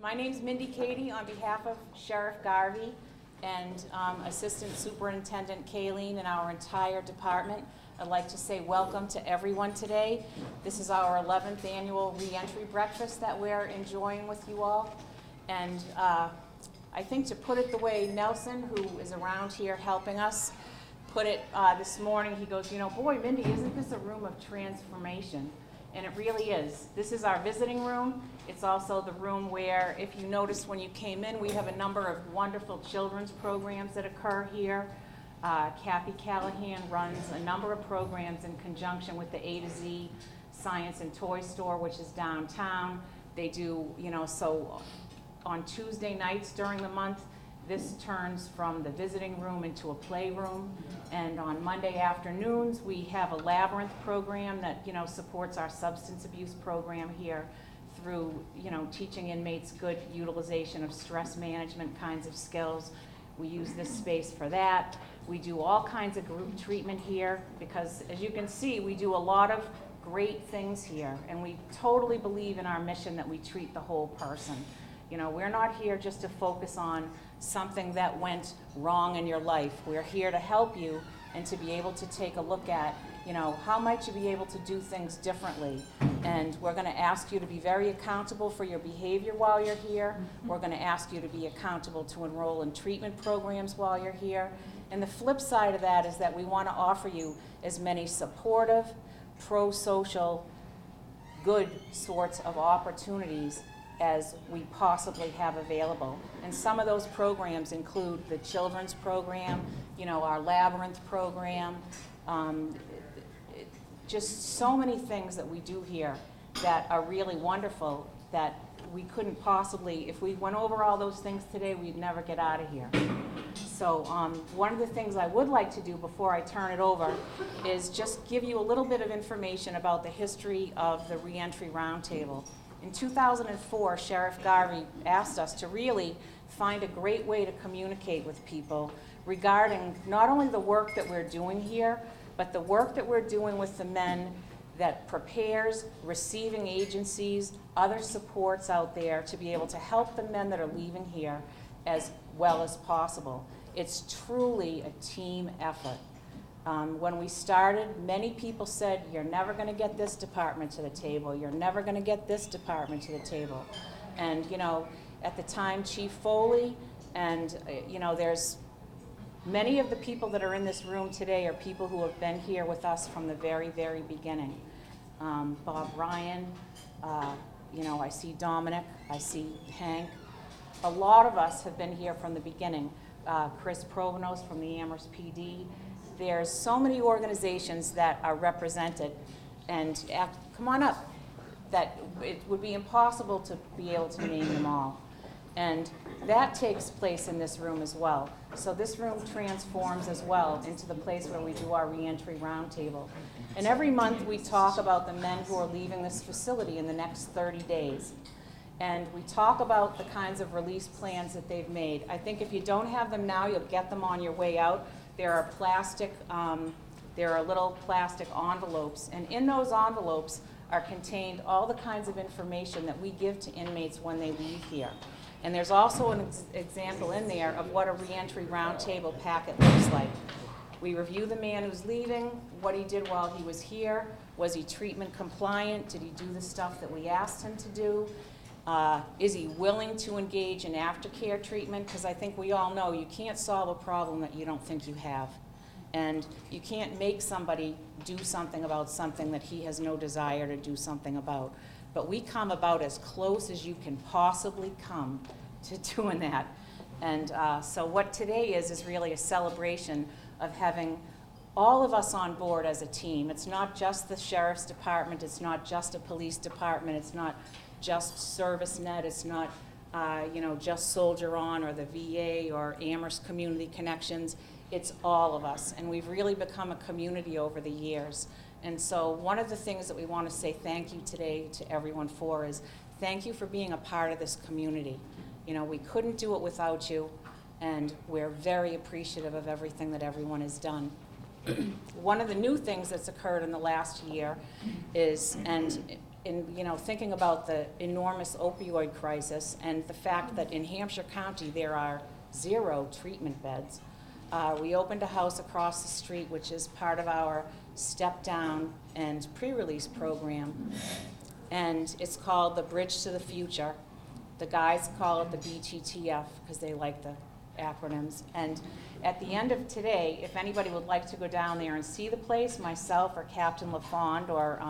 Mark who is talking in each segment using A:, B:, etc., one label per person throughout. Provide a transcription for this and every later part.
A: My name's Mindy Cady on behalf of Sheriff Garvey and Assistant Superintendent Kayleen and our entire department. I'd like to say welcome to everyone today. This is our 11th annual Reentry breakfast that we're enjoying with you all. And I think to put it the way Nelson, who is around here helping us, put it this morning, he goes, you know, boy, Mindy, isn't this a room of transformation? And it really is. This is our visiting room. It's also the room where, if you noticed when you came in, we have a number of wonderful children's programs that occur here. Kathy Callahan runs a number of programs in conjunction with the A to Z Science and Toy Store, which is downtown. They do, you know, so on Tuesday nights during the month, this turns from the visiting room into a playroom. And on Monday afternoons, we have a labyrinth program that, you know, supports our substance abuse program here through, you know, teaching inmates good utilization of stress management kinds of skills. We use this space for that. We do all kinds of group treatment here because, as you can see, we do a lot of great things here. And we totally believe in our mission that we treat the whole person. You know, we're not here just to focus on something that went wrong in your life. We're here to help you and to be able to take a look at, you know, how might you be able to do things differently. And we're going to ask you to be very accountable for your behavior while you're here. We're going to ask you to be accountable to enroll in treatment programs while you're here. And the flip side of that is that we want to offer you as many supportive, pro-social, good sorts of opportunities as we possibly have available. And some of those programs include the children's program, you know, our labyrinth program, just so many things that we do here that are really wonderful that we couldn't possibly, if we went over all those things today, we'd never get out of here. So one of the things I would like to do before I turn it over is just give you a little bit of information about the history of the Reentry Roundtable. In 2004, Sheriff Garvey asked us to really find a great way to communicate with people regarding not only the work that we're doing here, but the work that we're doing with the men that prepares receiving agencies, other supports out there to be able to help the men that are leaving here as well as possible. It's truly a team effort. When we started, many people said, you're never going to get this department to the table. You're never going to get this department to the table. And, you know, at the time, Chief Foley, and, you know, there's many of the people that are in this room today are people who have been here with us from the very, very beginning. Bob Ryan, you know, I see Dominic, I see Hank. A lot of us have been here from the beginning. Chris Provenos from the Amherst PD. There's so many organizations that are represented, and come on up, that it would be impossible to be able to name them all. And that takes place in this room as well. So this room transforms as well into the place where we do our Reentry Roundtable. And every month we talk about the men who are leaving this facility in the next 30 days. And we talk about the kinds of release plans that they've made. I think if you don't have them now, you'll get them on your way out. There are little plastic envelopes, and in those envelopes are contained all the kinds of information that we give to inmates when they leave here. And there's also an example in there of what a Reentry Roundtable packet looks like. We review the man who's leaving, what he did while he was here, was he treatment compliant, did he do the stuff that we asked him to do? Is he willing to engage in aftercare treatment? Because I think we all know you can't solve a problem that you don't think you have. And you can't make somebody do something about something that he has no desire to do something about. But we come about as close as you can possibly come to doing that. And so what today is really a celebration of having all of us on board as a team. It's not just the Sheriff's Department, it's not just a police department, it's not just ServiceNet, it's not you know, just Soldier On or the VA or Amherst Community Connections. It's all of us, and we've really become a community over the years. And so one of the things that we want to say thank you today to everyone for is thank you for being a part of this community. You know, we couldn't do it without you, and we're very appreciative of everything that everyone has done. One of the new things that's occurred in the last year is, and thinking about the enormous opioid crisis and the fact that in Hampshire County there are 0 treatment beds, we opened a house across the street, which is part of our step down and pre-release program, and it's called the Bridge to the Future. The guys call it the BTTF because they like the acronyms. And at the end of today, if anybody would like to go down there and see the place, myself or Captain LaFond or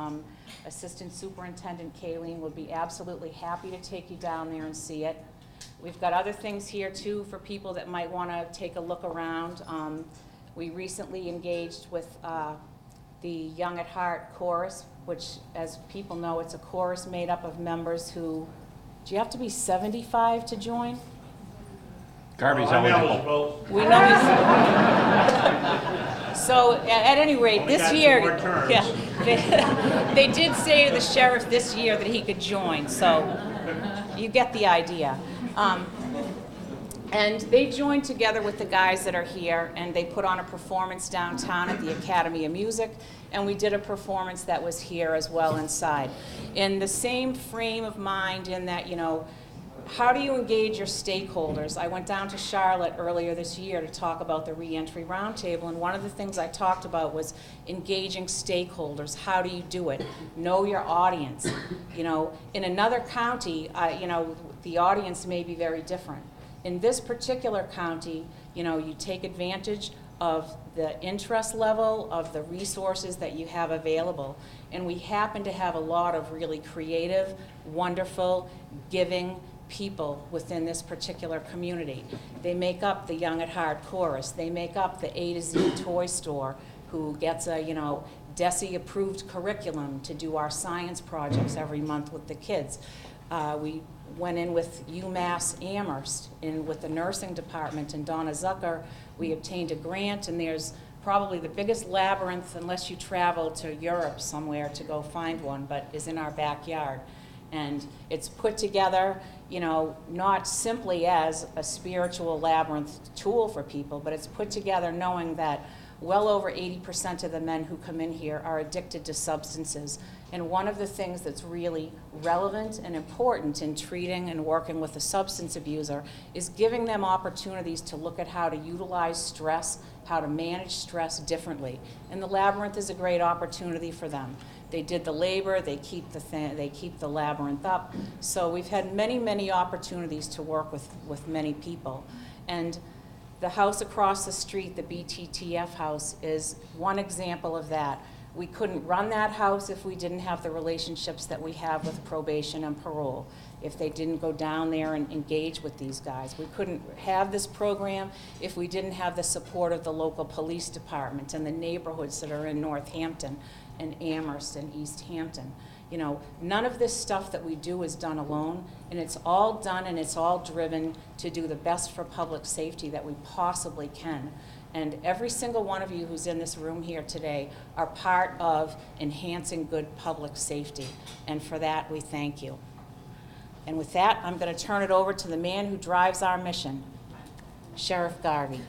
A: Assistant Superintendent Kayleen would be absolutely happy to take you down there and see it. We've got other things here too for people that might want to take a look around. We recently engaged with the Young at Heart chorus, which, as people know, it's a chorus made up of members who, do you have to be 75 to join?
B: Garvey's eligible.
A: We know he's. So at any rate, this year, yeah, they did say to the sheriff this year that he could join. So you get the idea. And they joined together with the guys that are here, and they put on a performance downtown at the Academy of Music, and we did a performance that was here as well inside. In the same frame of mind in that, how do you engage your stakeholders? I went down to Charlotte earlier this year to talk about the Reentry Roundtable, and one of the things I talked about was engaging stakeholders. How do you do it? Know your audience. In another county, the audience may be very different. In this particular county, you take advantage of the interest level of the resources that you have available. And we happen to have a lot of really creative, wonderful, giving people within this particular community. They make up the Young at Heart chorus. They make up the A to Z toy store, who gets a, DESE approved curriculum to do our science projects every month with the kids. We went in with UMass Amherst with the nursing department, and Donna Zucker, we obtained a grant, and there's probably the biggest labyrinth, unless you travel to Europe somewhere to go find one, but is in our backyard. And it's put together, not simply as a spiritual labyrinth tool for people, but it's put together knowing that well over 80% of the men who come in here are addicted to substances. And one of the things that's really relevant and important in treating and working with a substance abuser is giving them opportunities to look at how to utilize stress, how to manage stress differently. And the labyrinth is a great opportunity for them. They did the labor, they keep the labyrinth up. So we've had many, many opportunities to work with many people. And the house across the street, the BTTF house, is one example of that. We couldn't run that house if we didn't have the relationships that we have with probation and parole, if they didn't go down there and engage with these guys. We couldn't have this program if we didn't have the support of the local police department and the neighborhoods that are in Northampton and Amherst and East Hampton. None of this stuff that we do is done alone, and it's all done and it's all driven to do the best for public safety that we possibly can. And every single one of you who's in this room here today are part of enhancing good public safety. And for that, we thank you. And with that, I'm going to turn it over to the man who drives our mission, Sheriff Garvey.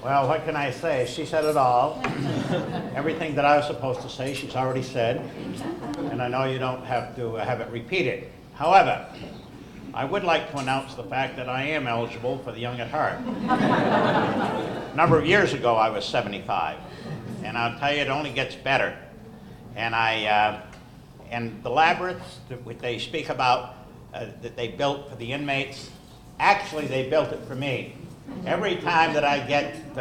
C: Well, what can I say? She said it all. Everything that I was supposed to say, she's already said. And I know you don't have to have it repeated. However, I would like to announce the fact that I am eligible for the Young at Heart. A number of years ago, I was 75. And I'll tell you, it only gets better. And and the labyrinths that they speak about that they built for the inmates, actually they built it for me. Every time that I get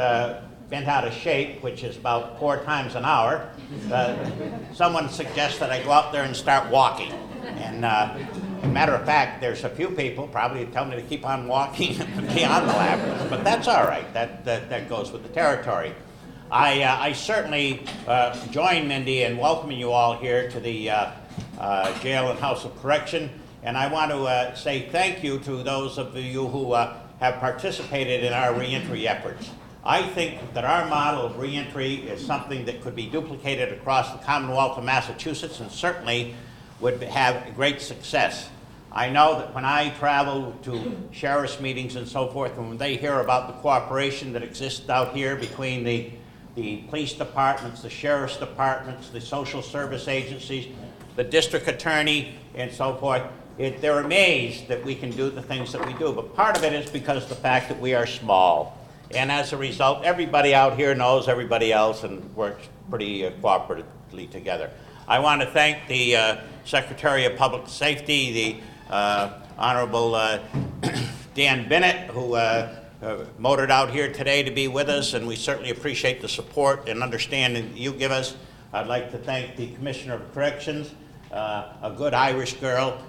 C: bent out of shape, which is about 4 times an hour, someone suggests that I go out there and start walking. And as a matter of fact, there's a few people probably tell me to keep on walking beyond the labyrinth, but that's all right. That goes with the territory. I certainly join Mindy in welcoming you all here to the Jail and House of Correction, and I want to say thank you to those of you who have participated in our reentry efforts. I think that our model of reentry is something that could be duplicated across the Commonwealth of Massachusetts and certainly would have great success. I know that when I travel to sheriff's meetings and so forth, and when they hear about the cooperation that exists out here between the police departments, the sheriff's departments, the social service agencies, the district attorney, and so forth, they're amazed that we can do the things that we do. But part of it is because of the fact that we are small. And as a result, everybody out here knows everybody else and works pretty cooperatively together. I want to thank the Secretary of Public Safety, the Honorable Dan Bennett, who motored out here today to be with us, and we certainly appreciate the support and understanding that you give us. I'd like to thank the Commissioner of Corrections, a good Irish girl.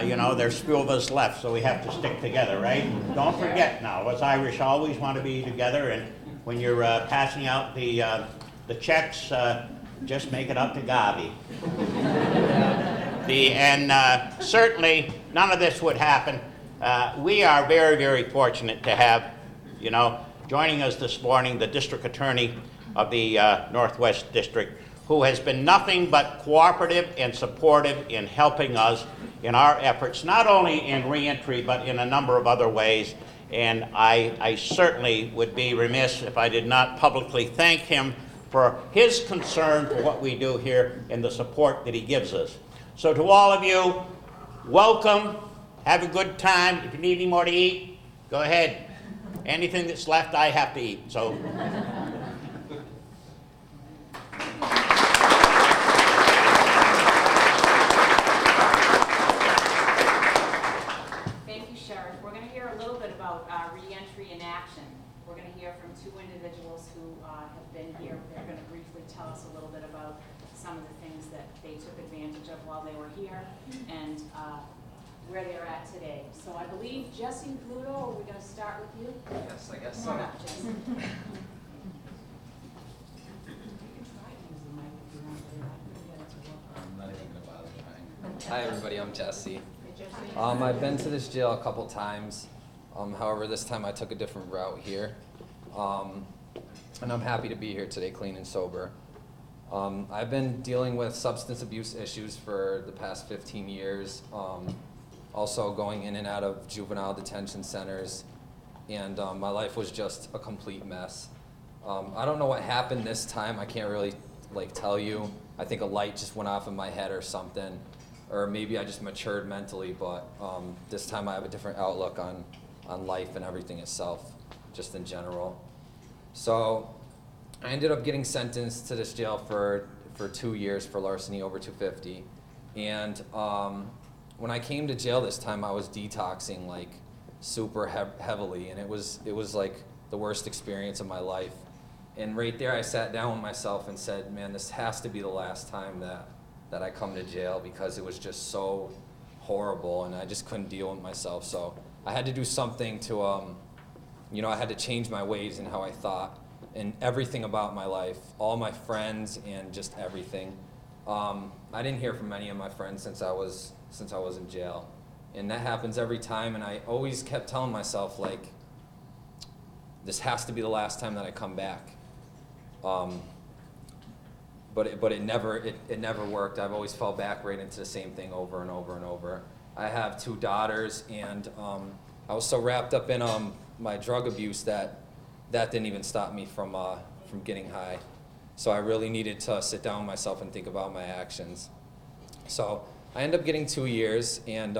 C: You know, there's few of us left, so we have to stick together, right? Don't forget now, us Irish always want to be together, and when you're passing out the checks, just make it up to Gabi. Certainly, none of this would happen. We are very, very fortunate to have, you know, joining us this morning, the District Attorney of the Northwest District, who has been nothing but cooperative and supportive in helping us in our efforts, not only in reentry, but in a number of other ways. And I certainly would be remiss if I did not publicly thank him for his concern for what we do here and the support that he gives us. So to all of you, welcome, have a good time. If you need any more to eat, go ahead. Anything that's left, I have to eat, so.
A: Thank you, Sheriff. We're going to hear a little bit about reentry in action. We're going to hear from two individuals who have been here. They're going to briefly tell us a little bit about some of the things that they took advantage of while they were here and where they're at today. So I believe Jesse Pluto, are we going to start with you?
D: Yes, I guess
A: Come on
D: so.
A: up, Jesse.
D: I'm not even gonna bother trying. Hi everybody, I'm Jesse. I've been to this jail a couple times. However, this time I took a different route here. And I'm happy to be here today, clean and sober. I've been dealing with substance abuse issues for the past 15 years. Also going in and out of juvenile detention centers. And my life was just a complete mess. I don't know what happened this time. I can't really tell you. I think a light just went off in my head or something. Or maybe I just matured mentally, but this time I have a different outlook on life and everything itself, just in general. So I ended up getting sentenced to this jail for 2 years for larceny over 250. And when I came to jail this time, I was detoxing like super heavily, and it was like the worst experience of my life. And right there, I sat down with myself and said, man, this has to be the last time that I come to jail, because it was just so horrible, and I just couldn't deal with myself. So I had to do something to, I had to change my ways and how I thought and everything about my life, all my friends and just everything. I didn't hear from many of my friends since I was in jail. And that happens every time, and I always kept telling myself, like, this has to be the last time that I come back. But it never worked. I've always fell back right into the same thing over and over and over. I have 2 daughters, and I was so wrapped up in my drug abuse that didn't even stop me from getting high. So I really needed to sit down with myself and think about my actions. So I ended up getting 2 years, and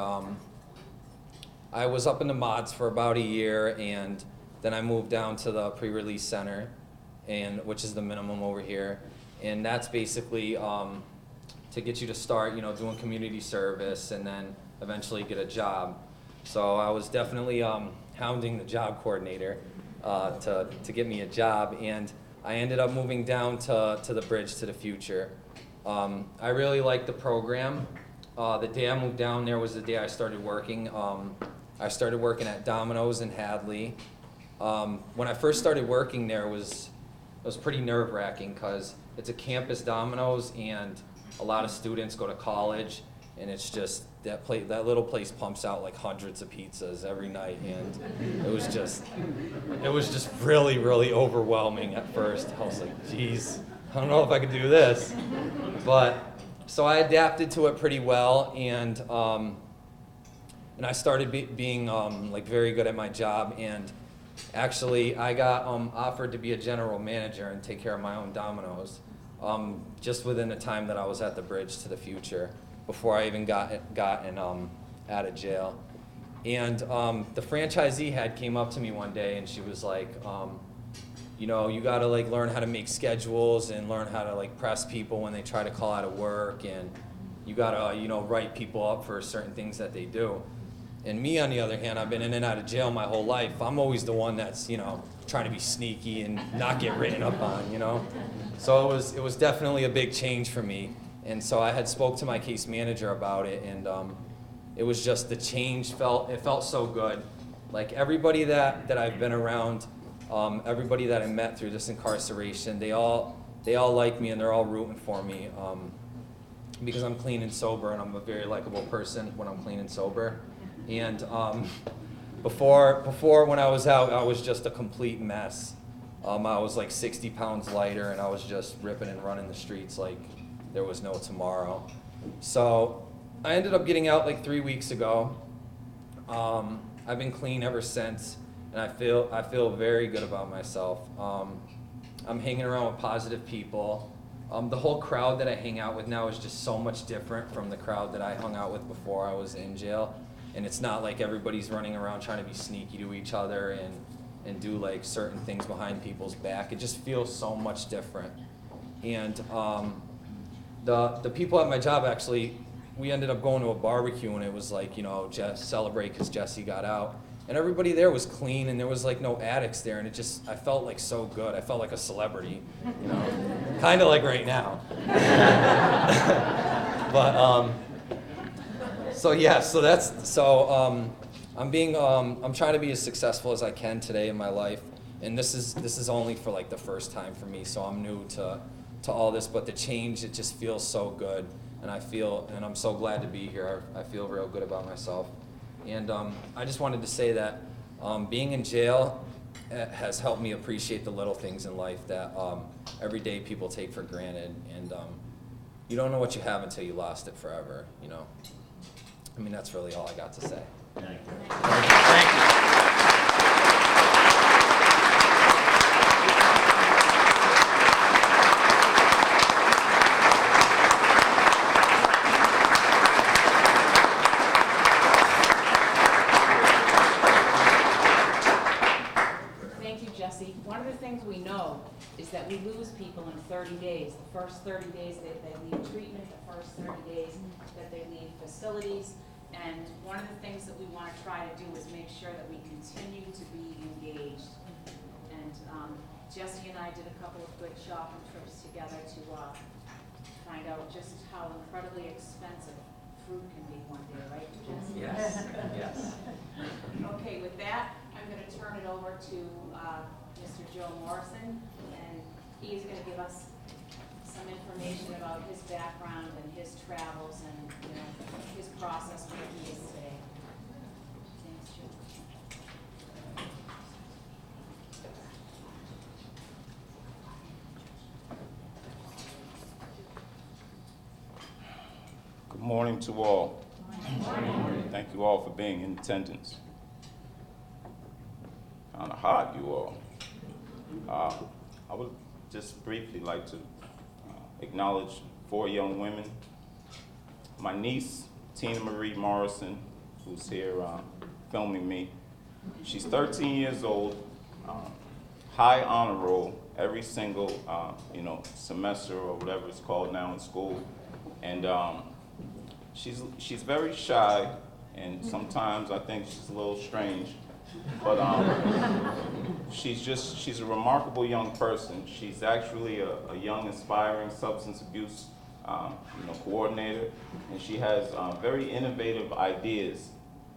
D: I was up in the mods for about a year, and then I moved down to the pre-release center, which is the minimum over here. And that's basically to get you to start, doing community service and then eventually get a job. So I was definitely hounding the job coordinator to get me a job, and I ended up moving down to the Bridge to the Future. I really liked the program. The day I moved down there was the day I started working. I started working at Domino's in Hadley. When I first started working there, it was pretty nerve-wracking because it's a campus Domino's, and a lot of students go to college, and it's just that little place pumps out like hundreds of pizzas every night, and it was just really, really overwhelming at first. I was like, geez, I don't know if I could do this. But so I adapted to it pretty well, and and I started being like very good at my job, and actually I got offered to be a general manager and take care of my own Domino's just within the time that I was at the Bridge to the Future, before I even gotten out of jail. And the franchisee head came up to me one day and she was like, you know, you gotta like learn how to make schedules and learn how to like press people when they try to call out of work, and you gotta, you know, write people up for certain things that they do. And me, on the other hand, I've been in and out of jail my whole life. I'm always the one that's, you know, trying to be sneaky and not get written up on, you know? So it was definitely a big change for me. And so I had spoke to my case manager about it, and it was just the change it felt so good. Like everybody that I've been around, everybody that I met through this incarceration, they all like me and they're all rooting for me because I'm clean and sober, and I'm a very likable person when I'm clean and sober. And before when I was out, I was just a complete mess. I was like 60 pounds lighter, and I was just ripping and running the streets like there was no tomorrow. So I ended up getting out like 3 weeks ago. I've been clean ever since, and I feel very good about myself. I'm hanging around with positive people. The whole crowd that I hang out with now is just so much different from the crowd that I hung out with before I was in jail. And it's not like everybody's running around trying to be sneaky to each other and do like certain things behind people's back. It just feels so much different. And the people at my job, actually, we ended up going to a barbecue, and it was like, you know, just celebrate because Jesse got out. And everybody there was clean, and there was like no addicts there, and I felt like so good. I felt like a celebrity, you know, kind of like right now. But I'm trying to be as successful as I can today in my life, and this is only for like the first time for me, so I'm new to all this, but the change, it just feels so good, and I'm so glad to be here. I feel real good about myself, and I just wanted to say that being in jail has helped me appreciate the little things in life that everyday people take for granted, and you don't know what you have until you lost it forever, you know. I mean, that's really all I got to say.
C: Thank you.
B: Thank you.
A: Thank you, Jesse. One of the things we know is that we lose people in 30 days. The first 30 days that they leave treatment, the first 30 days that they leave facilities. And one of the things that we want to try to do is make sure that we continue to be engaged. And Jesse and I did a couple of good shopping trips together to find out just how incredibly expensive fruit can be one day, right, Jesse?
D: Yes, yes.
A: Okay, with that, I'm going to turn it over to Mr. Joe Morrison, and he's going to give us some information about his background and his travels and, you know, his process where he is today. Thanks, Joe.
E: Good morning to all. Good morning. Thank you all for being in attendance. Kind of hot, you all. I would just briefly like to acknowledge 4 young women. My niece, Tina Marie Morrison, who's here filming me. She's 13 years old, high honor roll every single semester or whatever it's called now in school. And she's very shy, and sometimes I think she's a little strange. But she's a remarkable young person. She's actually a young, aspiring substance abuse coordinator, and she has very innovative ideas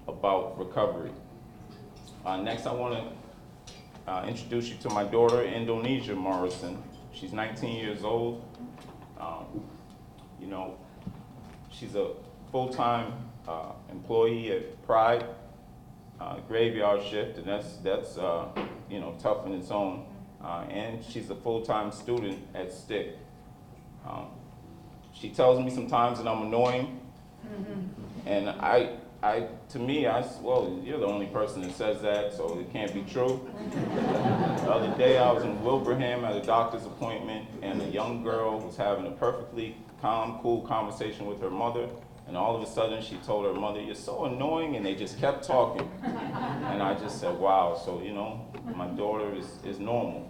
E: about recovery. Next, I want to introduce you to my daughter, Indonesia Morrison. She's 19 years old. She's a full-time employee at Pride. Graveyard shift, and that's tough in its own. And she's a full-time student at Stick. She tells me sometimes that I'm annoying, and I to me, well, you're the only person that says that, so it can't be true. The other day, I was in Wilbraham at a doctor's appointment, and a young girl was having a perfectly calm, cool conversation with her mother, and all of a sudden, she told her mother, "You're so annoying," and they just kept talking. And I just said, wow, so, you know, my daughter is normal.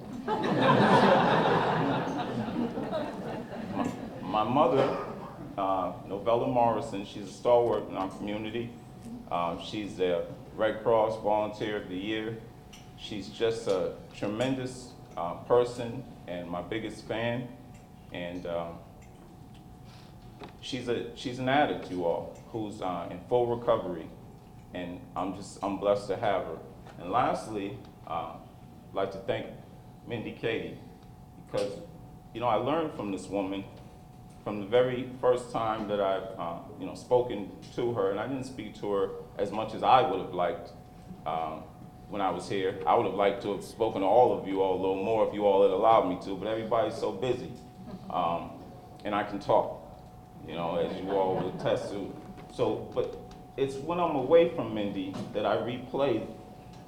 E: My mother, Novella Morrison, she's a stalwart in our community. She's the Red Cross Volunteer of the Year. She's just a tremendous person and my biggest fan. And she's an addict, you all, who's in full recovery. And I'm blessed to have her. And lastly, I'd like to thank Mindy Katie, because, you know, I learned from this woman from the very first time that I've spoken to her, and I didn't speak to her as much as I would have liked when I was here. I would have liked to have spoken to all of you all a little more if you all had allowed me to, but everybody's so busy. And I can talk, you know, as you all would attest to. So, but it's when I'm away from Mindy that I replay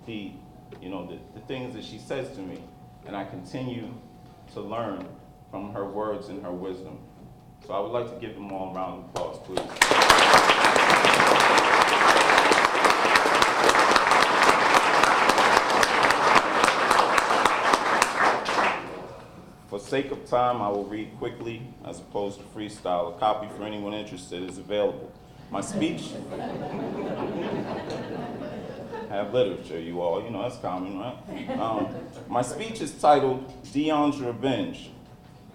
E: the things that she says to me, and I continue to learn from her words and her wisdom. So I would like to give them all a round of applause, please. For sake of time, I will read quickly as opposed to freestyle. A copy for anyone interested is available. My speech, have literature, you all, you know, that's common, right? My speech is titled, Dion's Revenge.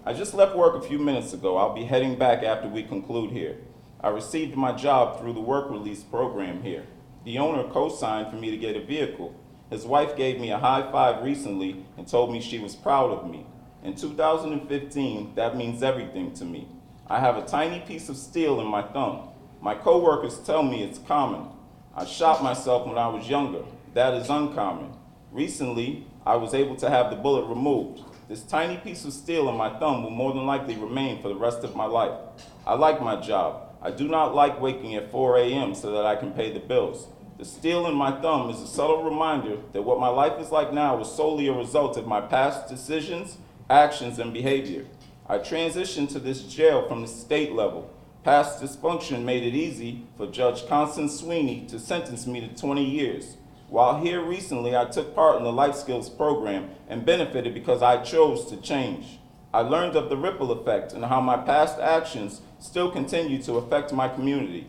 E: I just left work a few minutes ago. I'll be heading back after we conclude here. I received my job through the work release program here. The owner co-signed for me to get a vehicle. His wife gave me a high five recently and told me she was proud of me. In 2015, that means everything to me. I have a tiny piece of steel in my thumb. My coworkers tell me it's common. I shot myself when I was younger. That is uncommon. Recently, I was able to have the bullet removed. This tiny piece of steel in my thumb will more than likely remain for the rest of my life. I like my job. I do not like waking at 4 a.m. so that I can pay the bills. The steel in my thumb is a subtle reminder that what my life is like now is solely a result of my past decisions, actions, and behavior. I transitioned to this jail from the state level. Past dysfunction made it easy for Judge Constance Sweeney to sentence me to 20 years. While here recently, I took part in the life skills program and benefited because I chose to change. I learned of the ripple effect and how my past actions still continue to affect my community.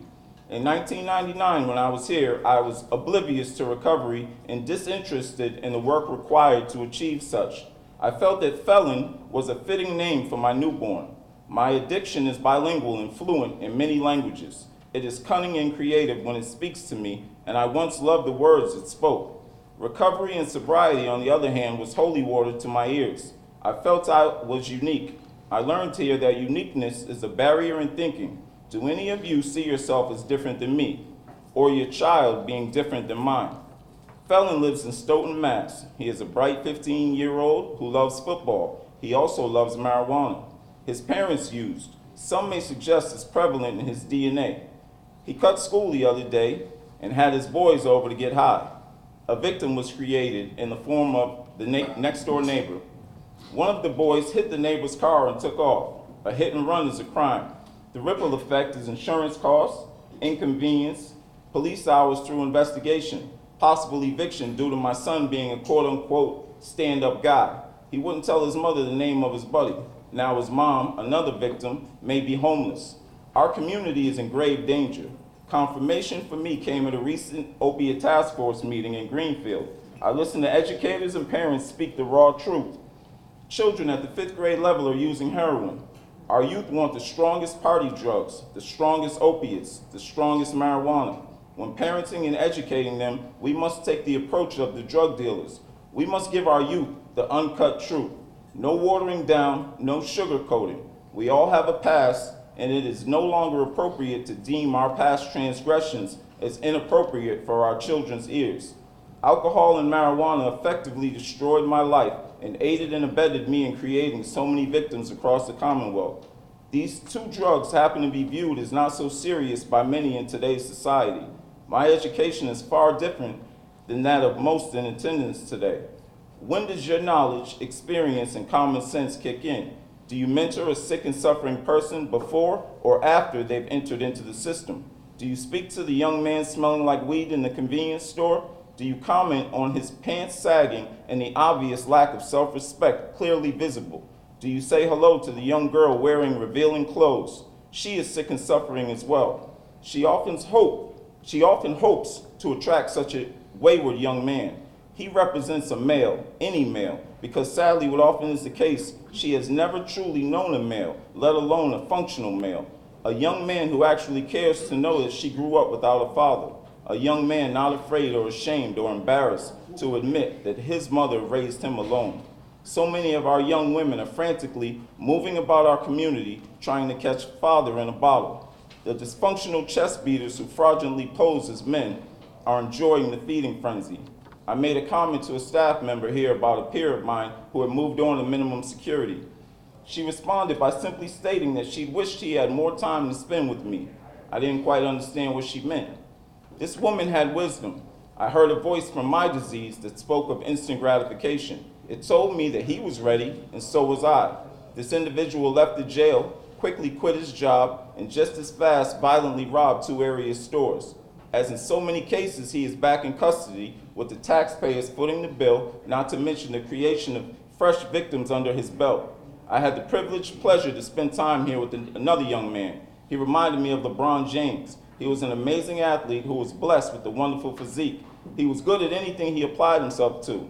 E: In 1999, when I was here, I was oblivious to recovery and disinterested in the work required to achieve such. I felt that felon was a fitting name for my newborn. My addiction is bilingual and fluent in many languages. It is cunning and creative when it speaks to me, and I once loved the words it spoke. Recovery and sobriety, on the other hand, was holy water to my ears. I felt I was unique. I learned here that uniqueness is a barrier in thinking. Do any of you see yourself as different than me, or your child being different than mine? Felon lives in Stoughton, Mass. He is a bright 15-year-old who loves football. He also loves marijuana. His parents used. Some may suggest it's prevalent in his DNA. He cut school the other day and had his boys over to get high. A victim was created in the form of the next-door neighbor. One of the boys hit the neighbor's car and took off. A hit and run is a crime. The ripple effect is insurance costs, inconvenience, police hours through investigation, possible eviction due to my son being a quote-unquote stand-up guy. He wouldn't tell his mother the name of his buddy. Now his mom, another victim, may be homeless. Our community is in grave danger. Confirmation for me came at a recent opiate task force meeting in Greenfield. I listened to educators and parents speak the raw truth. Children at the 5th grade level are using heroin. Our youth want the strongest party drugs, the strongest opiates, the strongest marijuana. When parenting and educating them, we must take the approach of the drug dealers. We must give our youth the uncut truth. No watering down, no sugarcoating. We all have a past, and it is no longer appropriate to deem our past transgressions as inappropriate for our children's ears. Alcohol and marijuana effectively destroyed my life and aided and abetted me in creating so many victims across the Commonwealth. These two drugs happen to be viewed as not so serious by many in today's society. My education is far different than that of most in attendance today. When does your knowledge, experience, and common sense kick in? Do you mentor a sick and suffering person before or after they've entered into the system? Do you speak to the young man smelling like weed in the convenience store? Do you comment on his pants sagging and the obvious lack of self-respect clearly visible? Do you say hello to the young girl wearing revealing clothes? She is sick and suffering as well. She often hopes to attract such a wayward young man. He represents a male, any male, because sadly what often is the case, she has never truly known a male, let alone a functional male. A young man who actually cares to know that she grew up without a father. A young man not afraid or ashamed or embarrassed to admit that his mother raised him alone. So many of our young women are frantically moving about our community trying to catch father in a bottle. The dysfunctional chest beaters who fraudulently pose as men are enjoying the feeding frenzy. I made a comment to a staff member here about a peer of mine who had moved on to minimum security. She responded by simply stating that she wished she had more time to spend with me. I didn't quite understand what she meant. This woman had wisdom. I heard a voice from my disease that spoke of instant gratification. It told me that he was ready, and so was I. This individual left the jail, quickly quit his job, and just as fast violently robbed 2 area stores. As in so many cases, he is back in custody with the taxpayers footing the bill, not to mention the creation of fresh victims under his belt. I had the privileged pleasure to spend time here with another young man. He reminded me of LeBron James. He was an amazing athlete who was blessed with a wonderful physique. He was good at anything he applied himself to.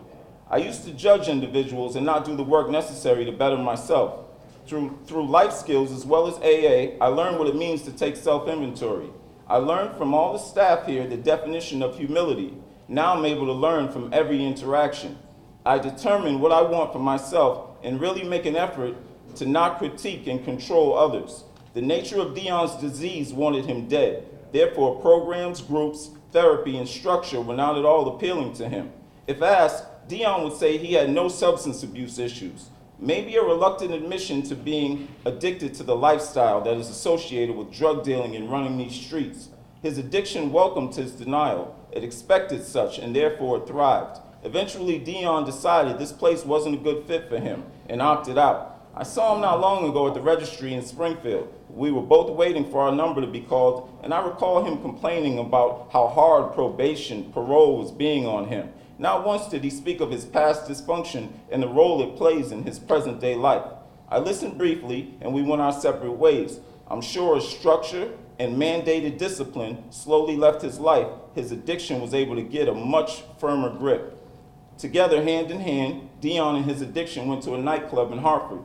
E: I used to judge individuals and not do the work necessary to better myself. Through life skills as well as AA, I learned what it means to take self-inventory. I learned from all the staff here the definition of humility. Now I'm able to learn from every interaction. I determine what I want for myself and really make an effort to not critique and control others. The nature of Dion's disease wanted him dead. Therefore, programs, groups, therapy, and structure were not at all appealing to him. If asked, Dion would say he had no substance abuse issues. Maybe a reluctant admission to being addicted to the lifestyle that is associated with drug dealing and running these streets. His addiction welcomed his denial. It expected such, and therefore it thrived. Eventually, Dion decided this place wasn't a good fit for him and opted out. I saw him not long ago at the registry in Springfield. We were both waiting for our number to be called, and I recall him complaining about how hard parole was being on him. Not once did he speak of his past dysfunction and the role it plays in his present-day life. I listened briefly, and we went our separate ways. I'm sure as structure and mandated discipline slowly left his life, his addiction was able to get a much firmer grip. Together, hand in hand, Dion and his addiction went to a nightclub in Hartford.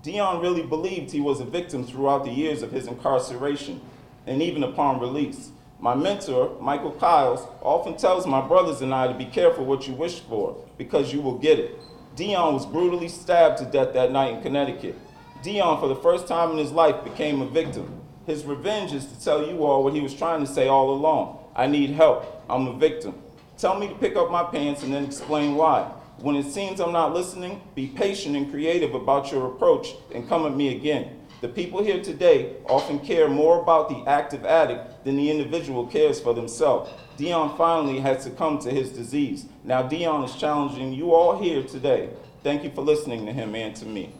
E: Dion really believed he was a victim throughout the years of his incarceration, and even upon release. My mentor, Michael Kiles, often tells my brothers and I to be careful what you wish for, because you will get it. Dion was brutally stabbed to death that night in Connecticut. Dion, for the first time in his life, became a victim. His revenge is to tell you all what he was trying to say all along. I need help. I'm a victim. Tell me to pick up my pants and then explain why. When it seems I'm not listening, be patient and creative about your approach and come at me again. The people here today often care more about the active addict than the individual cares for themselves. Dion finally had succumbed to his disease. Now Dion is challenging you all here today. Thank you for listening to him and to me.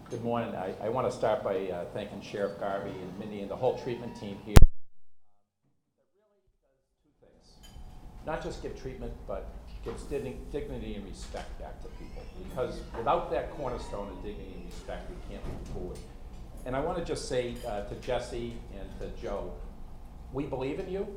B: Good morning. I want to start by thanking Sheriff Garvey and Mindy and the whole treatment team here. That really does two things. Not just give treatment, but gives dignity and respect back to people. Because without that cornerstone of dignity and respect, we can't move forward. And I want to just say to Jesse and to Joe, We believe in you.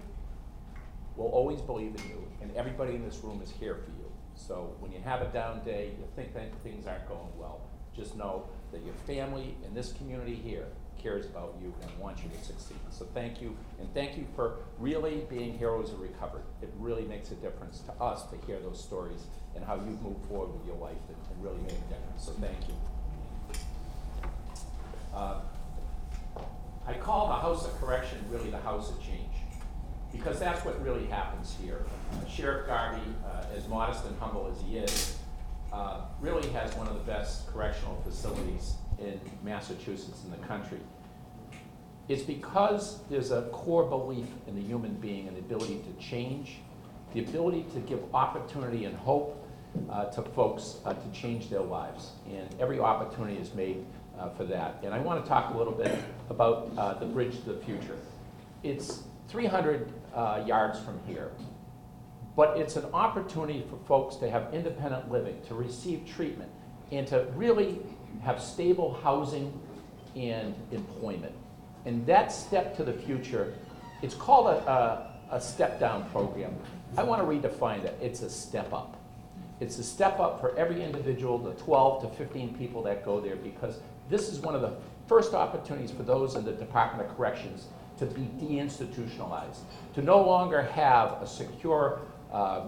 B: We'll always believe in you, and everybody in this room is here for you. So when you have a down day, you think that things aren't going well, just know that your family in this community here cares about you and wants you to succeed. So thank you, and thank you for really being heroes of recovery. It really makes a difference to us to hear those stories and how you've moved forward with your life and really made a difference. So thank you. I call the House of Correction really the House of Change, because that's what really happens here. Sheriff Garvey, as modest and humble as he is, really has one of the best correctional facilities in Massachusetts and the country. It's because there's a core belief in the human being and the ability to change, the ability to give opportunity and hope to folks to change their lives. And every opportunity is made for that. And I want to talk a little bit about the Bridge to the Future. It's 300 yards from here, but it's an opportunity for folks to have independent living, to receive treatment, and to really have stable housing and employment. And that step to the future, it's called a step-down program. I want to redefine that. It's a step up. It's a step up for every individual, the 12 to 15 people that go there, because this is one of the first opportunities for those in the Department of Corrections to be deinstitutionalized, to no longer have a secure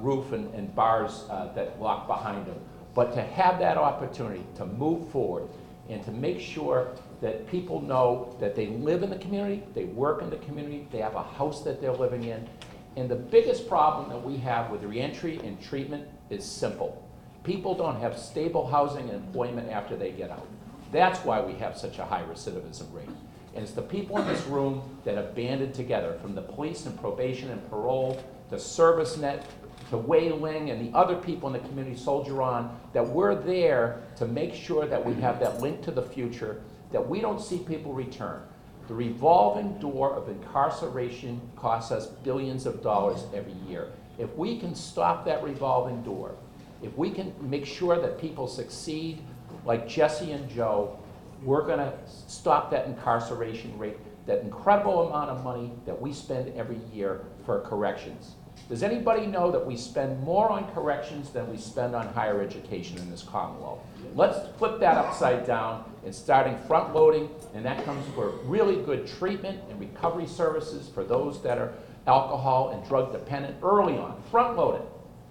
B: roof and bars that lock behind them, but to have that opportunity to move forward and to make sure that people know that they live in the community, they work in the community, they have a house that they're living in. And the biggest problem that we have with reentry and treatment is simple. People don't have stable housing and employment after they get out. That's why we have such a high recidivism rate. And it's the people in this room that have banded together, from the police and probation and parole to ServiceNet to Wei Ling and the other people in the community soldier on, that we're there to make sure that we have that link to the future, that we don't see people return. The revolving door of incarceration costs us billions of dollars every year. If we can stop that revolving door, if we can make sure that people succeed like Jesse and Joe, we're going to stop that incarceration rate, that incredible amount of money that we spend every year for corrections. Does anybody know that we spend more on corrections than we spend on higher education in this Commonwealth? Let's flip that upside down and starting front loading, and that comes for really good treatment and recovery services for those that are alcohol and drug dependent early on, front loaded,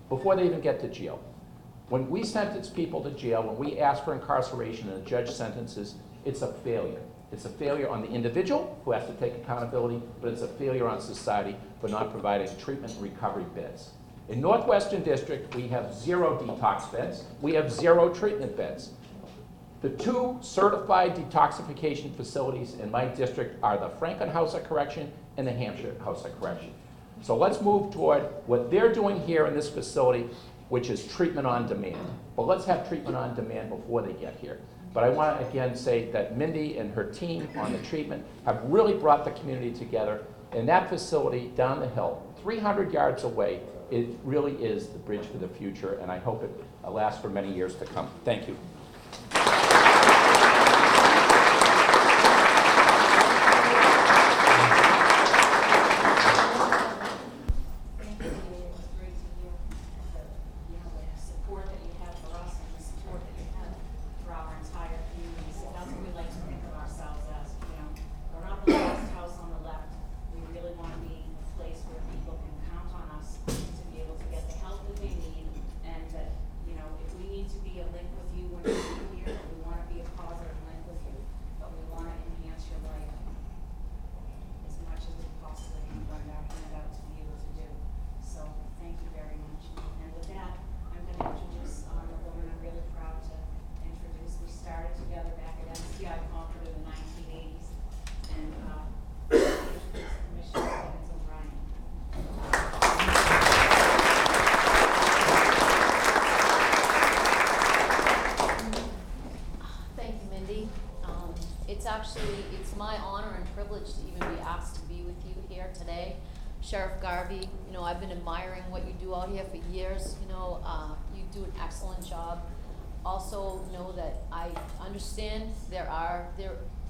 B: before they even get to jail. When we sentence people to jail, when we ask for incarceration and a judge sentences, it's a failure. It's a failure on the individual who has to take accountability, but it's a failure on society for not providing treatment and recovery beds. In Northwestern District, we have 0 detox beds. We have 0 treatment beds. The 2 certified detoxification facilities in my district are the Franklin House of Correction and the Hampshire House of Correction. So let's move toward what they're doing here in this facility, which is treatment on demand. But let's have treatment on demand before they get here. But I want to again say that Mindy and her team on the treatment have really brought the community together. And that facility down the hill, 300 yards away, it really is the bridge for the future, and I hope it lasts for many years to come. Thank you.
F: It's my honor and privilege to even be asked to be with you here today. Sheriff Garvey, I've been admiring what you do out here for years. You do an excellent job. Also know that I understand there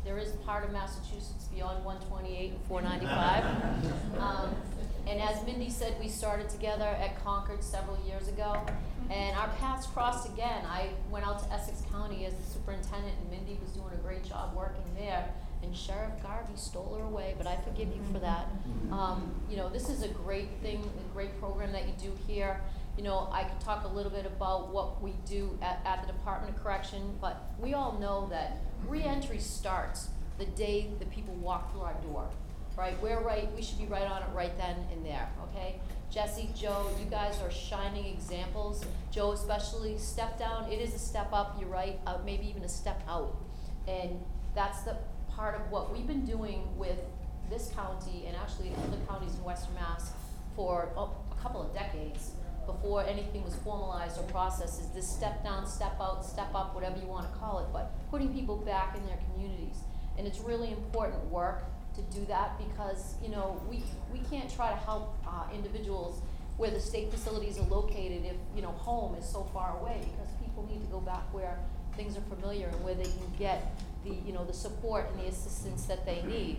F: there is part of Massachusetts beyond 128 and 495. And as Mindy said, we started together at Concord several years ago, and our paths crossed again. I went out to Essex County as the superintendent, and Mindy was doing a great job working there, and Sheriff Garvey stole her away, but I forgive you for that. You know, this is a great thing, a great program that you do here. You know, I could talk a little bit about what we do at the Department of Correction, but we all know that reentry starts the day the people walk through our door, right? We're right, we should be right on it right then and there, okay? Jesse, Joe, you guys are shining examples. Joe especially, step down, it is a step up, you're right, maybe even a step out. And that's the part of what we've been doing with this county and actually other counties in Western Mass for a couple of decades before anything was formalized or processed, is this step down, step out, step up, whatever you want to call it, but putting people back in their communities. And it's really important work to do that because, you know, we can't try to help individuals where the state facilities are located if, you know, home is so far away, because people need to go back where things are familiar and where they can get the, you know, the support and the assistance that they need.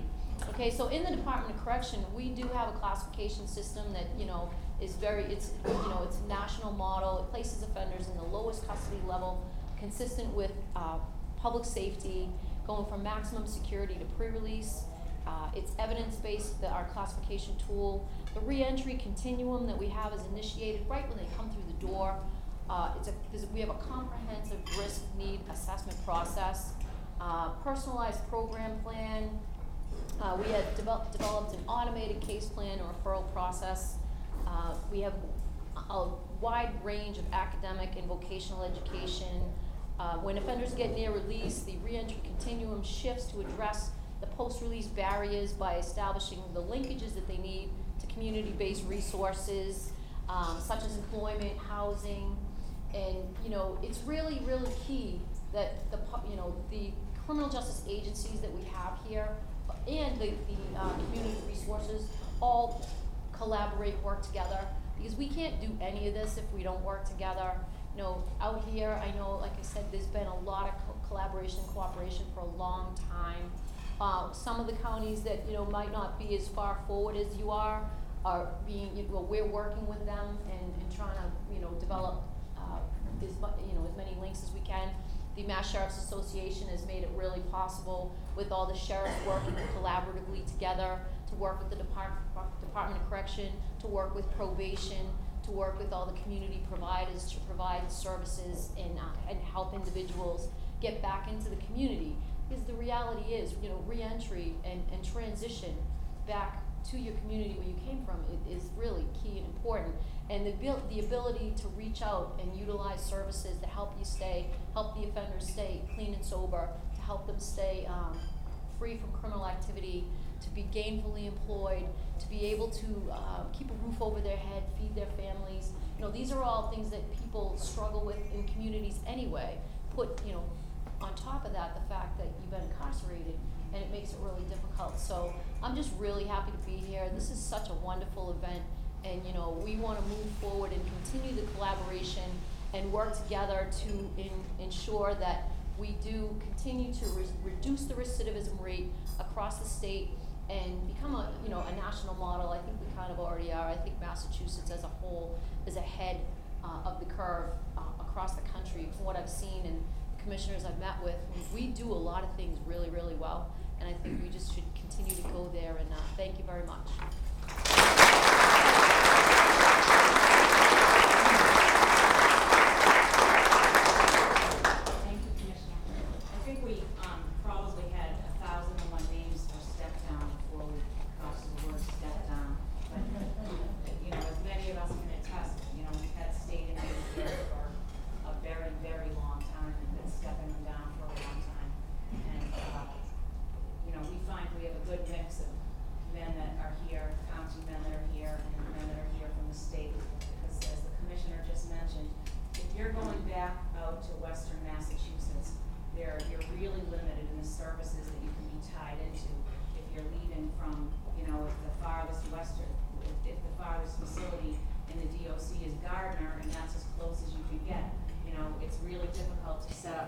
F: Okay, so in the Department of Correction, we do have a classification system that, you know, is very, it's, you know, it's a national model. It places offenders in the lowest custody level, consistent with public safety, going from maximum security to pre-release. It's evidence-based, our classification tool. The reentry continuum that we have is initiated right when they come through the door. We have a comprehensive risk need assessment process, personalized program plan. We have developed an automated case plan or referral process. We have a wide range of academic and vocational education. When offenders get near release, the reentry continuum shifts to address the post-release barriers by establishing the linkages that they need to community-based resources, such as employment, housing, and, you know, it's really, really key that the criminal justice agencies that we have here and the community resources all collaborate, work together, because we can't do any of this if we don't work together. You know, out here, I know, like I said, there's been a lot of collaboration and cooperation for a long time. Some of the counties that, you know, might not be as far forward as you are being, you know, we're working with them and trying to, you know, develop as many links as we can. The Mass Sheriff's Association has made it really possible with all the sheriffs working collaboratively together to work with the Department of Correction, to work with probation, to work with all the community providers to provide services and help individuals get back into the community. Because the reality is, you know, reentry and transition back to your community where you came from is really key and important. And the ability to reach out and utilize services to help the offenders stay clean and sober, to help them stay free from criminal activity, to be gainfully employed, to be able to keep a roof over their head, feed their families. You know, these are all things that people struggle with in communities anyway. Put, you know, on top of that, the fact that you've been incarcerated, and it makes it really difficult. So I'm just really happy to be here. This is such a wonderful event, and, you know, we want to move forward and continue the collaboration and work together to ensure that we do continue to reduce the recidivism rate across the state and become a national model. I think we kind of already are. I think Massachusetts as a whole is ahead of the curve across the country from what I've seen, and the commissioners I've met with. We do a lot of things really, really well, and I think we just should continue to go there, and thank you very much.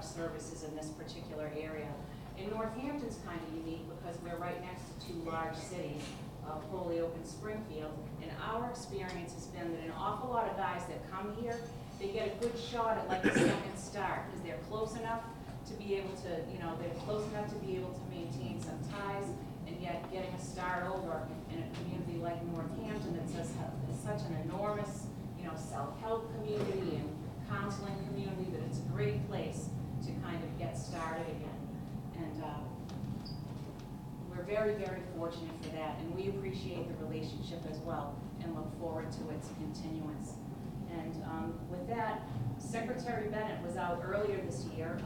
A: Services in this particular area. And Northampton's kind of unique because we're right next to two large cities of Holyoke and Springfield. And our experience has been that an awful lot of guys that come here, they get a good shot at like a second start because they're close enough to be able to, they're close enough to be able to maintain some ties, and yet getting a start over in a community like Northampton that is such an enormous, self-help community and counseling community that it's a great place to kind of get started again. And we're very, very fortunate for that, and we appreciate the relationship as well and look forward to its continuance. And with that, Secretary Bennett was out earlier this year,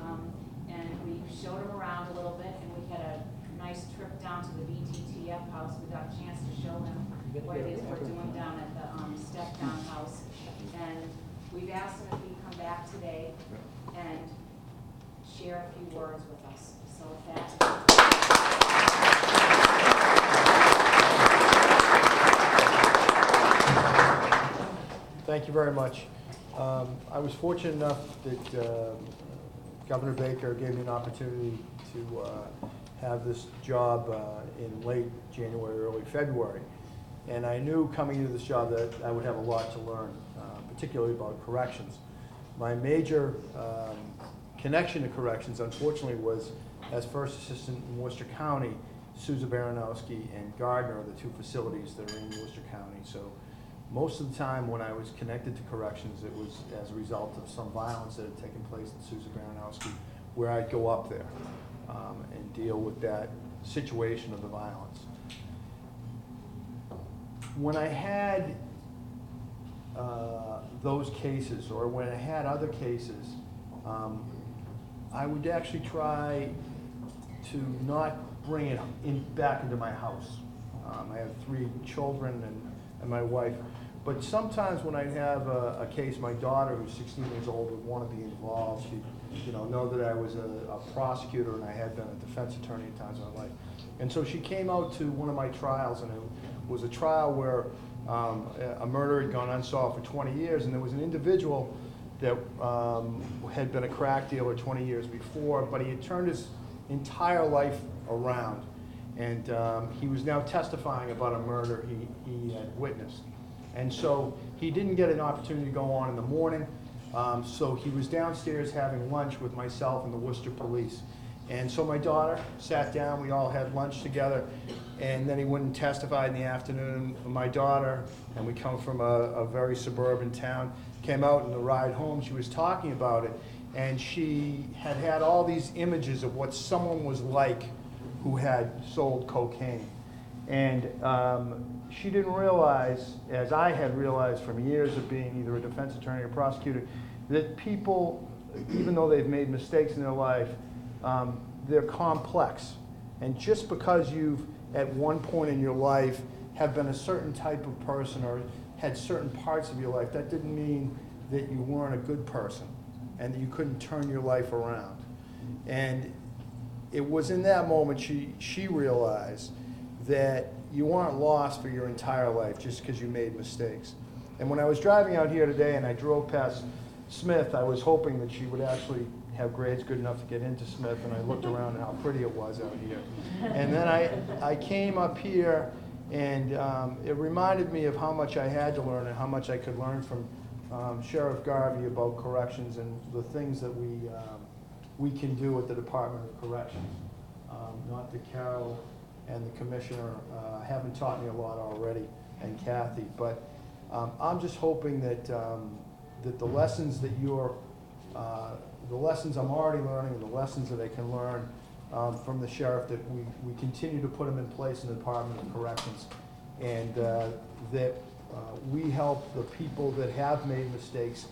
A: and we showed him around a little bit, and we had a nice trip down to the VTTF house. We got a chance to show him what it is we're doing down at the step down house. And we've asked him if he'd come back today and share a few words with us. So with that.
G: Thank you very much. I was fortunate enough that Governor Baker gave me an opportunity to have this job in late January, early February. And I knew coming into this job that I would have a lot to learn, particularly about corrections. My major connection to corrections, unfortunately, was as first assistant in Worcester County. Sousa Baranowski and Gardner are the two facilities that are in Worcester County. So most of the time when I was connected to corrections, it was as a result of some violence that had taken place in Sousa Baranowski, where I'd go up there and deal with that situation of the violence. When I had those cases, or when I had other cases, I would actually try to not bring it back into my house. I have 3 children and my wife, but sometimes when I have a case, my daughter, who's 16 years old, would want to be involved. She'd know that I was a prosecutor and I had been a defense attorney at times in my life. And so she came out to one of my trials, and it was a trial where a murder had gone unsolved for 20 years, and there was an individual that had been a crack dealer 20 years before, but he had turned his entire life around. And he was now testifying about a murder he had witnessed. And so he didn't get an opportunity to go on in the morning, so he was downstairs having lunch with myself and the Worcester police. And so my daughter sat down, we all had lunch together, and then he went and testified in the afternoon. My daughter, and we come from a very suburban town, came out in the ride home, she was talking about it, and she had had all these images of what someone was like who had sold cocaine. And she didn't realize, as I had realized from years of being either a defense attorney or prosecutor, that people, even though they've made mistakes in their life, they're complex. And just because you've, at one point in your life, have been a certain type of person or had certain parts of your life, that didn't mean that you weren't a good person and that you couldn't turn your life around. And it was in that moment she realized that you aren't lost for your entire life just because you made mistakes. And when I was driving out here today and I drove past Smith, I was hoping that she would actually have grades good enough to get into Smith, and I looked around at how pretty it was out here. And then I came up here, and it reminded me of how much I had to learn and how much I could learn from Sheriff Garvey about corrections and the things that we can do at the Department of Corrections. Not that Carol and the Commissioner haven't taught me a lot already, and Kathy, but I'm just hoping that that the lessons that the lessons I'm already learning, and the lessons that I can learn from the sheriff, that we continue to put them in place in the Department of Corrections, and that we help the people that have made mistakes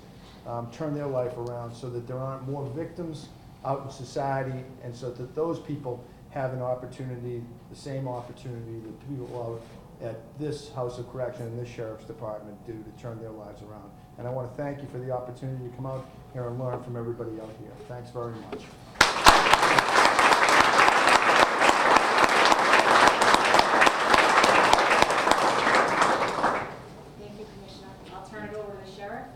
G: turn their life around so that there aren't more victims out in society, and so that those people have an opportunity, the same opportunity that the people out at this House of Correction and this Sheriff's Department do to turn their lives around. And I want to thank you for the opportunity to come out here and learn from everybody out here. Thanks very much.
A: Thank you, Commissioner. I'll turn it over to the Sheriff.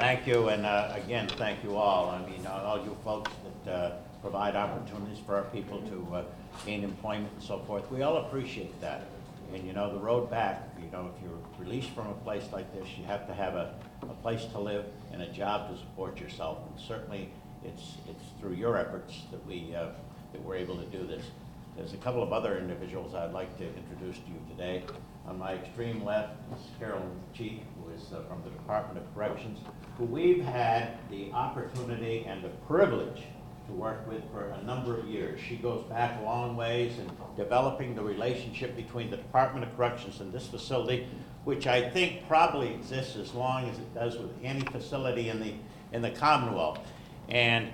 C: Thank you, and again, thank you all. I mean, all you folks that provide opportunities for our people to gain employment and so forth. We all appreciate that. And you know, the road back, you know, if you're released from a place like this, you have to have a place to live and a job to support yourself. And certainly, it's through your efforts that we're able to do this. There's a couple of other individuals I'd like to introduce to you today. On my extreme left is Carolyn Cheek, who is from the Department of Corrections, who we've had the opportunity and the privilege to work with for a number of years. She goes back a long ways in developing the relationship between the Department of Corrections and this facility, which I think probably exists as long as it does with any facility in the Commonwealth. And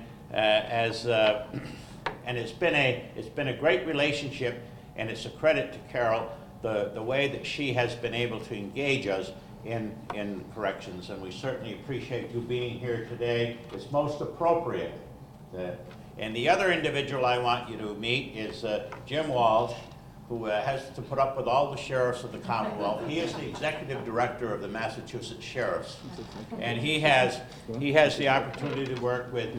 C: and it's been a great relationship, and it's a credit to Carol the way that she has been able to engage us in corrections, and we certainly appreciate you being here today. It's most appropriate. And the other individual I want you to meet is Jim Walsh, who has to put up with all the sheriffs of the Commonwealth. He is the executive director of the Massachusetts Sheriffs, and he has the opportunity to work with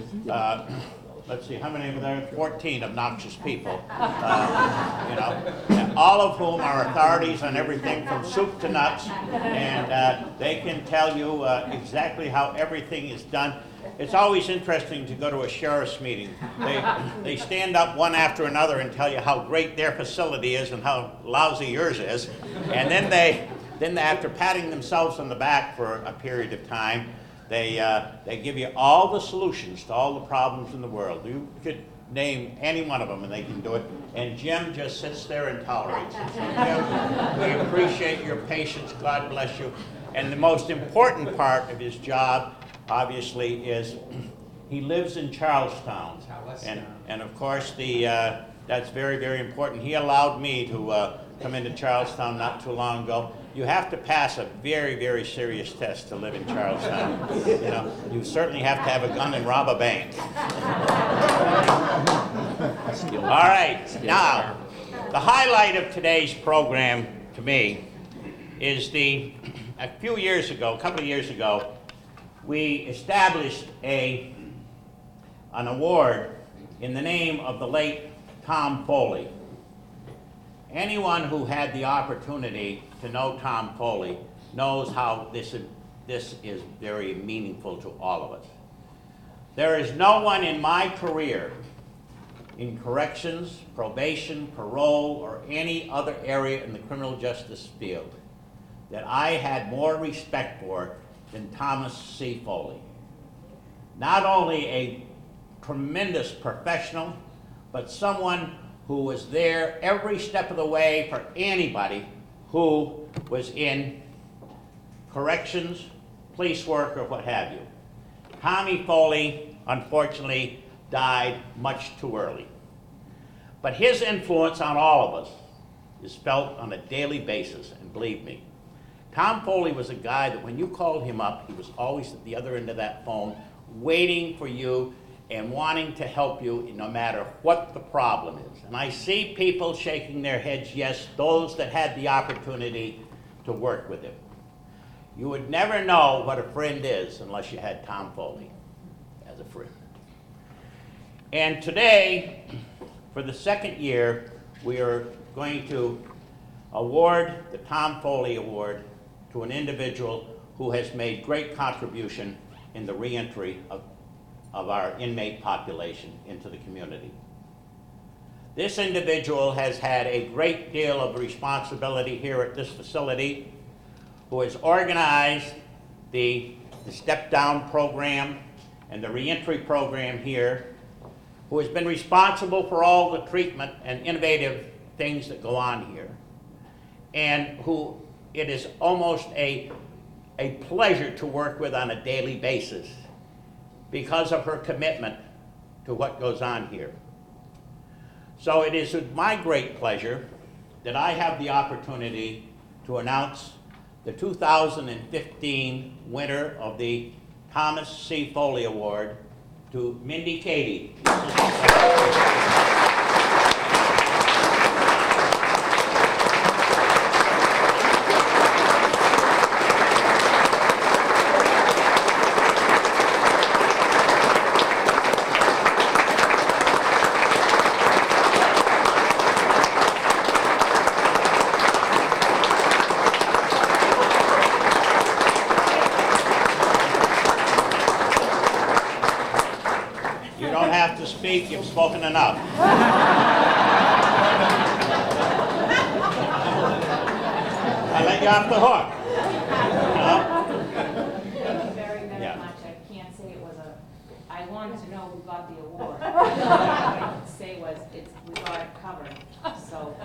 C: let's see, how many are there? 14 obnoxious people, you know, all of whom are authorities on everything from soup to nuts, and they can tell you exactly how everything is done. It's always interesting to go to a sheriff's meeting. They stand up one after another and tell you how great their facility is and how lousy yours is, and then after patting themselves on the back for a period of time, they give you all the solutions to all the problems in the world. You could name any one of them and they can do it. And Jim just sits there and tolerates it. So Jim, we appreciate your patience. God bless you. And the most important part of his job, obviously, is he lives in Charlestown. And of course, that's very, very important. He allowed me to come into Charlestown not too long ago. You have to pass a very, very serious test to live in Charlestown. You know, you certainly have to have a gun and rob a bank. All right, now, the highlight of today's program to me is a couple of years ago, we established an award in the name of the late Tom Foley. Anyone who had the opportunity to know Tom Foley knows how this is very meaningful to all of us. There is no one in my career in corrections, probation, parole, or any other area in the criminal justice field that I had more respect for than Thomas C. Foley. Not only a tremendous professional, but someone who was there every step of the way for anybody who was in corrections, police work, or what have you. Tommy Foley, unfortunately, died much too early. But his influence on all of us is felt on a daily basis, and believe me, Tom Foley was a guy that when you called him up, he was always at the other end of that phone, waiting for you and wanting to help you no matter what the problem is. And I see people shaking their heads, yes, those that had the opportunity to work with him. You would never know what a friend is unless you had Tom Foley as a friend. And today, for the second year, we are going to award the Tom Foley Award to an individual who has made great contribution in the reentry of our inmate population into the community. This individual has had a great deal of responsibility here at this facility, who has organized the step-down program and the reentry program here, who has been responsible for all the treatment and innovative things that go on here, and who it is almost a pleasure to work with on a daily basis because of her commitment to what goes on here. So it is with my great pleasure that I have the opportunity to announce the 2015 winner of the Thomas C. Foley Award to Mindy Cady. speak, you've spoken enough. I let you off the hook. You know?
A: Thank you very, very
C: Yeah.
A: much. I can't say it was I wanted to know who got the award. All I could say was, we got it covered, so,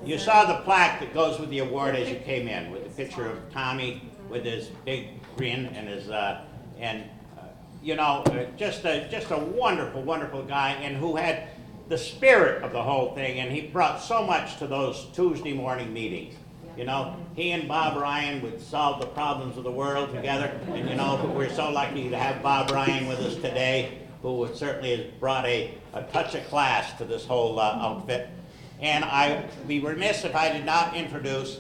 C: You saw the plaque that goes with the award as you came in, with the picture of Tommy with his big grin and his, just a wonderful, wonderful guy, and who had the spirit of the whole thing, and he brought so much to those Tuesday morning meetings. You know, he and Bob Ryan would solve the problems of the world together, and you know, we're so lucky to have Bob Ryan with us today, who certainly has brought a touch of class to this whole outfit. And I'd be remiss if I did not introduce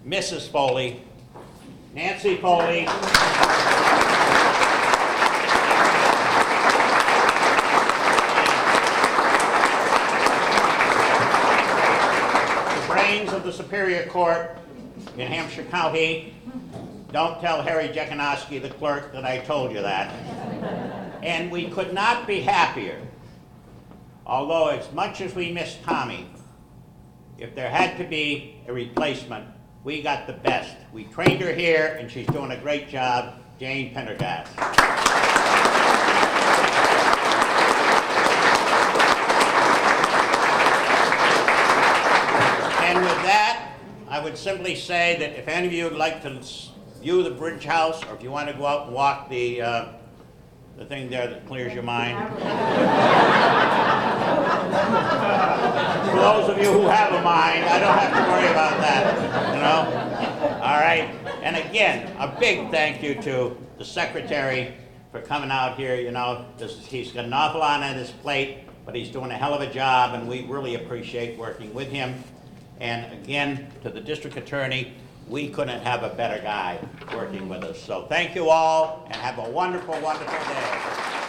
C: Mrs. Foley, Nancy Foley. Of the Superior Court in Hampshire County. Don't tell Harry Jekanowski, the clerk, that I told you that. And we could not be happier, although as much as we miss Tommy, if there had to be a replacement, we got the best. We trained her here, and she's doing a great job, Jane Pendergast. And with that, I would simply say that if any of you would like to view the Bridge House, or if you want to go out and walk the thing there that clears your mind. For those of you who have a mind, I don't have to worry about that, you know? All right. And again, a big thank you to the secretary for coming out here. You know, he's got an awful lot on his plate, but he's doing a hell of a job, and we really appreciate working with him. And again, to the district attorney, we couldn't have a better guy working with us. So thank you all, and have a wonderful, wonderful day.